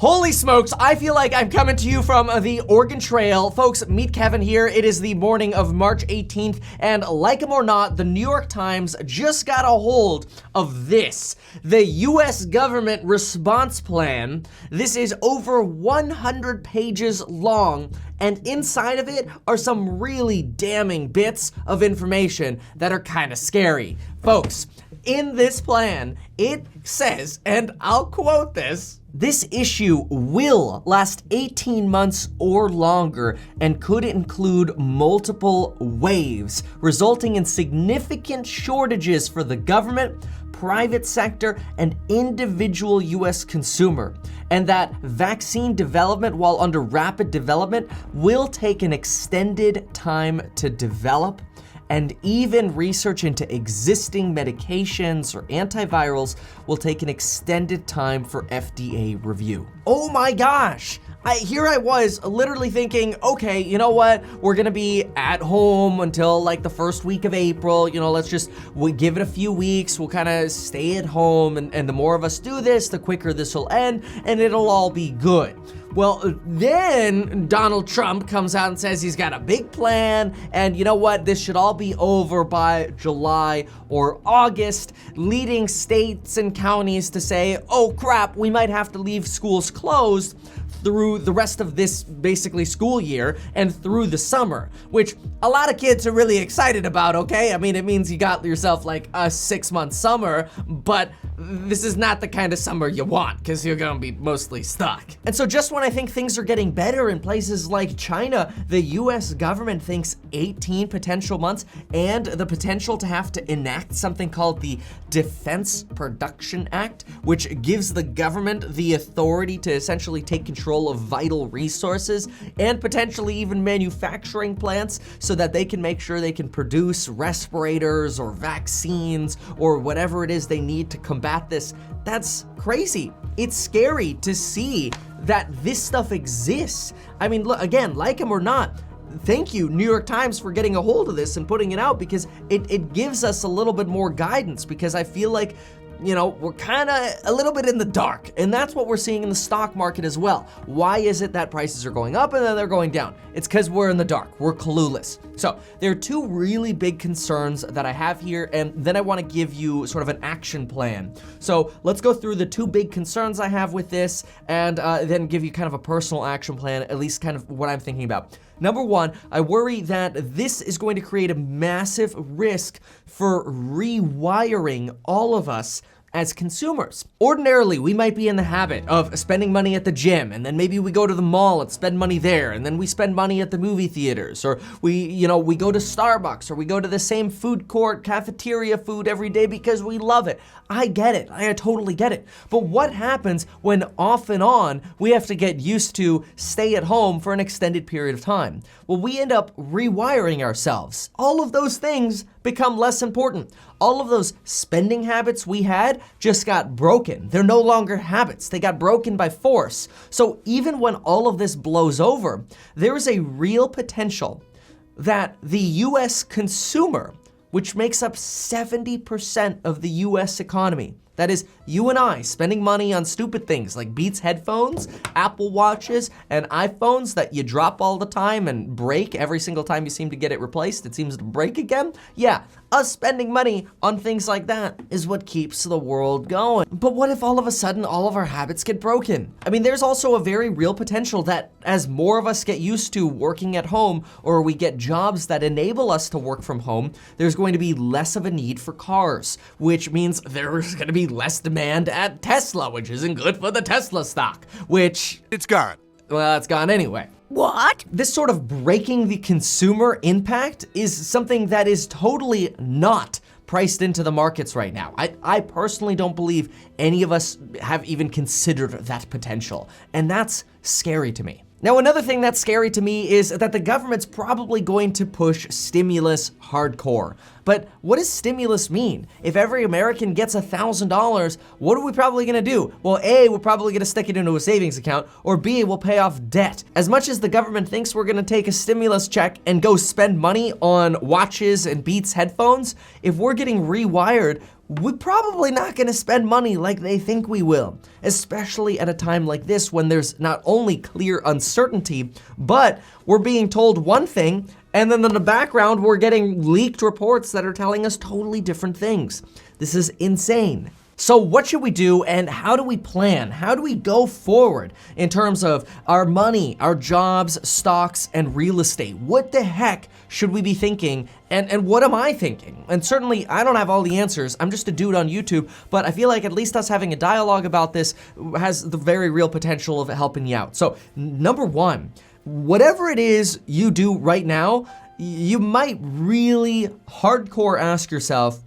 Holy smokes, I feel like I'm coming to you from the Oregon Trail. Folks, meet Kevin here. It is the morning of March 18th, and like him or not, the New York Times just got a hold of this. The US government response plan. This is over 100 pages long, and inside of it are some really damning bits of information that are kind of scary. Folks, in this plan, it says, and I'll quote this issue will last 18 months or longer and could include multiple waves, resulting in significant shortages for the government, private sector, and individual US consumer. And that vaccine development, while under rapid development, will take an extended time to develop. And even research into existing medications or antivirals will take an extended time for FDA review. Oh my gosh! Here I was literally thinking, okay, you know what? We're gonna be at home until like the first week of April. You know, we'll give it a few weeks. We'll kind of stay at home. And the more of us do this, the quicker this will end and it'll all be good. Well, then Donald Trump comes out and says he's got a big plan, and you know what? This should all be over by July or August, leading states and counties to say, oh crap, we might have to leave schools closed through the rest of this basically school year and through the summer, which a lot of kids are really excited about, okay? I mean, it means you got yourself like a 6-month summer, but this is not the kind of summer you want because you're gonna be mostly stuck. And so just when I think things are getting better in places like China, the US government thinks 18 potential months and the potential to have to enact something called the Defense Production Act, which gives the government the authority to essentially take control of vital resources and potentially even manufacturing plants so that they can make sure they can produce respirators or vaccines or whatever it is they need to combat this. That's crazy. It's scary to see that this stuff exists. I mean, look, again, like him or not, thank you, New York Times, for getting a hold of this and putting it out, because it gives us a little bit more guidance, because I feel like, you know, we're kind of a little bit in the dark, and that's what we're seeing in the stock market as well. Why is it that prices are going up and then they're going down? It's because we're in the dark, we're clueless. So there are two really big concerns that I have here, and then I want to give you sort of an action plan. So let's go through the two big concerns I have with this, and then give you kind of a personal action plan, at least kind of what I'm thinking about. Number one, I worry that this is going to create a massive risk for rewiring all of us as consumers. Ordinarily, we might be in the habit of spending money at the gym, and then maybe we go to the mall and spend money there, and then we spend money at the movie theaters, or we go to Starbucks, or we go to the same food court, cafeteria food every day because we love it. I get it, I totally get it. But what happens when off and on we have to get used to stay at home for an extended period of time? Well, we end up rewiring ourselves. All of those things become less important. All of those spending habits we had just got broken. They're no longer habits. They got broken by force. So even when all of this blows over, there is a real potential that the US consumer, which makes up 70% of the US economy, that is, you and I spending money on stupid things like Beats headphones, Apple Watches, and iPhones that you drop all the time and break every single time you seem to get it replaced. It seems to break again. Yeah, us spending money on things like that is what keeps the world going. But what if all of a sudden all of our habits get broken? I mean, there's also a very real potential that as more of us get used to working at home, or we get jobs that enable us to work from home, there's going to be less of a need for cars, which means there's going to be less demand at Tesla, which isn't good for the Tesla stock, which... It's gone. Well, it's gone anyway. What? This sort of breaking the consumer impact is something that is totally not priced into the markets right now. I personally don't believe any of us have even considered that potential, and that's scary to me. Now, another thing that's scary to me is that the government's probably going to push stimulus hardcore. But what does stimulus mean? If every American gets $1,000, what are we probably gonna do? Well, A, we're probably gonna stick it into a savings account, or B, we'll pay off debt. As much as the government thinks we're gonna take a stimulus check and go spend money on watches and Beats headphones, if we're getting rewired, we're probably not gonna spend money like they think we will, especially at a time like this when there's not only clear uncertainty, but we're being told one thing, and then in the background, we're getting leaked reports that are telling us totally different things. This is insane. So what should we do, and how do we plan? How do we go forward in terms of our money, our jobs, stocks, and real estate? What the heck should we be thinking, and what am I thinking? And certainly, I don't have all the answers. I'm just a dude on YouTube, but I feel like at least us having a dialogue about this has the very real potential of helping you out. So number one, whatever it is you do right now, you might really hardcore ask yourself,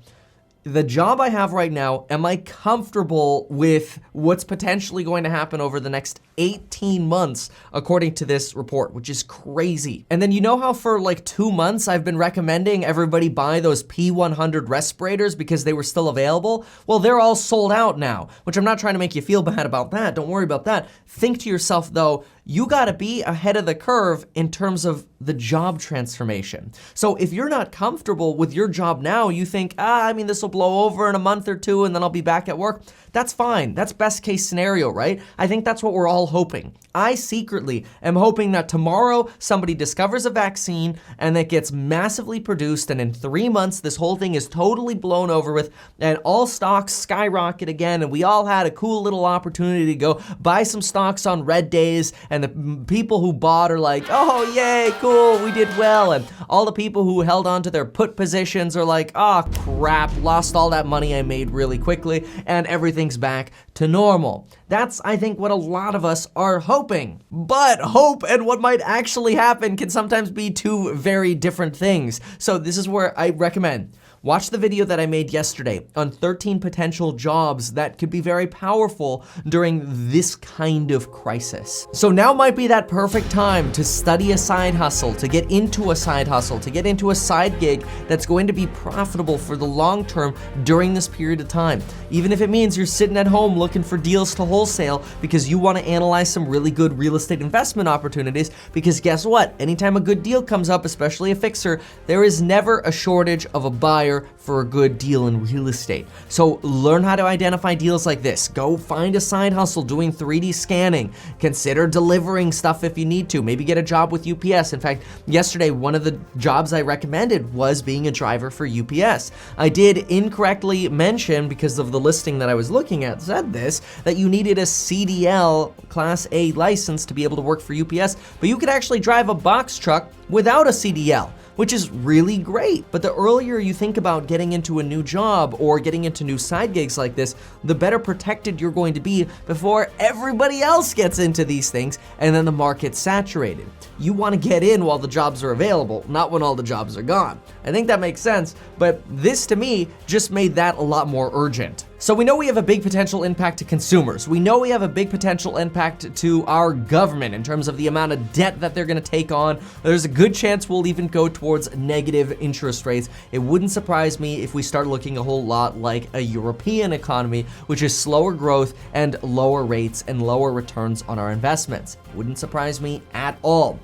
the job I have right now, am I comfortable with what's potentially going to happen over the next 18 months, according to this report, which is crazy. And then you know how for like 2 months I've been recommending everybody buy those P100 respirators because they were still available? Well, they're all sold out now, which I'm not trying to make you feel bad about that. Don't worry about that. Think to yourself though, you gotta be ahead of the curve in terms of the job transformation. So if you're not comfortable with your job now, you think, this will blow over in a month or two and then I'll be back at work. That's fine. That's best case scenario, right? I think that's what we're all hoping. I secretly am hoping that tomorrow somebody discovers a vaccine and that gets massively produced, and in 3 months this whole thing is totally blown over with and all stocks skyrocket again, and we all had a cool little opportunity to go buy some stocks on red days, and the people who bought are like, oh yay, cool, we did well, and all the people who held on to their put positions are like, oh crap, lost all that money I made really quickly, and everything's back to normal. That's, I think, what a lot of us are hoping. But hope and what might actually happen can sometimes be two very different things. So this is where I recommend watch the video that I made yesterday on 13 potential jobs that could be very powerful during this kind of crisis. So now might be that perfect time to study a side hustle, to get into a side hustle, to get into a side gig that's going to be profitable for the long term during this period of time. Even if it means you're sitting at home looking for deals to wholesale because you want to analyze some really good real estate investment opportunities, because guess what? Anytime a good deal comes up, especially a fixer, there is never a shortage of a buyer for a good deal in real estate. So learn how to identify deals like this. Go find a side hustle doing 3D scanning. Consider delivering stuff if you need to. Maybe get a job with UPS. In fact, yesterday, one of the jobs I recommended was being a driver for UPS. I did incorrectly mention, because of the listing that I was looking at said this, that you needed a CDL Class A license to be able to work for UPS, but you could actually drive a box truck without a CDL, which is really great. But the earlier you think about getting into a new job or getting into new side gigs like this, the better protected you're going to be before everybody else gets into these things and then the market's saturated. You want to get in while the jobs are available, not when all the jobs are gone. I think that makes sense, but this to me just made that a lot more urgent. So we know we have a big potential impact to consumers. We know we have a big potential impact to our government in terms of the amount of debt that they're gonna take on. There's a good chance we'll even go towards negative interest rates. It wouldn't surprise me if we start looking a whole lot like a European economy, which is slower growth and lower rates and lower returns on our investments. Wouldn't surprise me at all.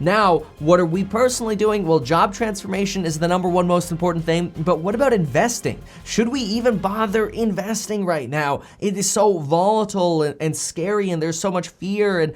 Now, what are we personally doing? Well, job transformation is the number one most important thing, but what about investing? Should we even bother investing right now? It is so volatile and scary, and there's so much fear, and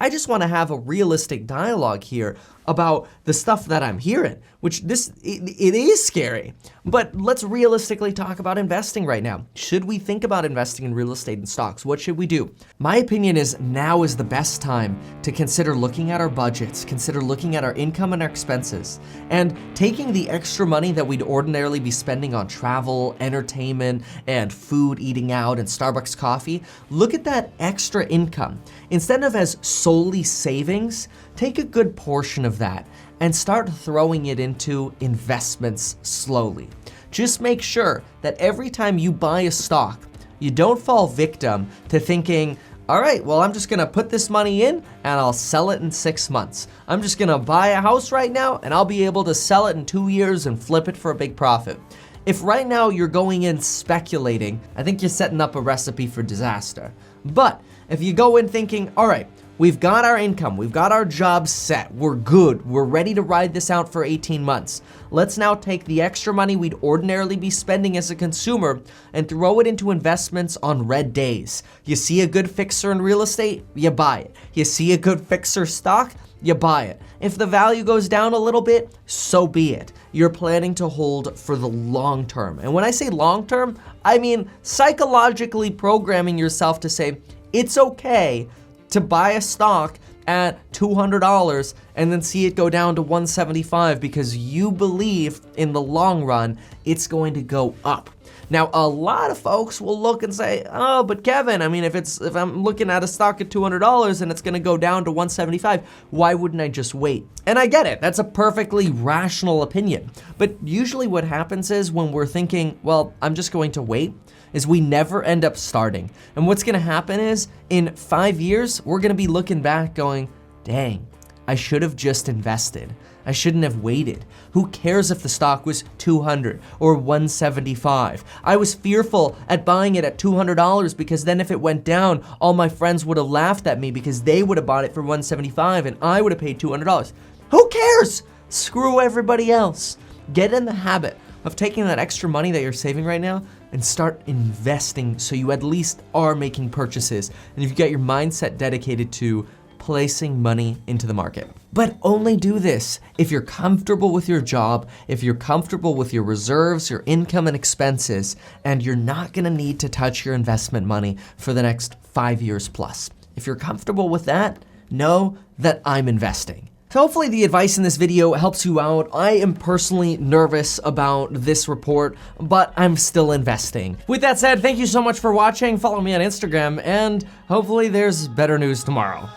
I just want to have a realistic dialogue here about the stuff that I'm hearing, which it is scary. But let's realistically talk about investing right now. Should we think about investing in real estate and stocks? What should we do? My opinion is now is the best time to consider looking at our budgets, consider looking at our income and our expenses, and taking the extra money that we'd ordinarily be spending on travel, entertainment, and food, eating out, and Starbucks coffee. Look at that extra income. Instead of as solely savings, take a good portion of that and start throwing it into investments slowly. Just make sure that every time you buy a stock, you don't fall victim to thinking, all right, well, I'm just gonna put this money in and I'll sell it in 6 months. I'm just gonna buy a house right now and I'll be able to sell it in 2 years and flip it for a big profit. If right now you're going in speculating, I think you're setting up a recipe for disaster. But if you go in thinking, all right, we've got our income, we've got our job set, we're good, we're ready to ride this out for 18 months. Let's now take the extra money we'd ordinarily be spending as a consumer and throw it into investments on red days. You see a good fixer in real estate, you buy it. You see a good fixer stock, you buy it. If the value goes down a little bit, so be it. You're planning to hold for the long term. And when I say long term, I mean psychologically programming yourself to say, it's okay to buy a stock at $200 and then see it go down to $175 because you believe in the long run it's going to go up. Now, a lot of folks will look and say, oh, but Kevin, I mean, if I'm looking at a stock at $200 and it's gonna go down to $175, why wouldn't I just wait? And I get it, that's a perfectly rational opinion. But usually what happens is when we're thinking, well, I'm just going to wait, is we never end up starting. And what's gonna happen is in 5 years, we're gonna be looking back going, dang, I should have just invested. I shouldn't have waited. Who cares if the stock was 200 or 175? I was fearful at buying it at $200 because then if it went down, all my friends would have laughed at me because they would have bought it for 175 and I would have paid $200. Who cares? Screw everybody else. Get in the habit of taking that extra money that you're saving right now and start investing so you at least are making purchases and you've got your mindset dedicated to placing money into the market. But only do this if you're comfortable with your job, if you're comfortable with your reserves, your income and expenses, and you're not gonna need to touch your investment money for the next 5 years plus. If you're comfortable with that, know that I'm investing. So hopefully the advice in this video helps you out. I am personally nervous about this report, but I'm still investing. With that said, thank you so much for watching. Follow me on Instagram, and hopefully there's better news tomorrow.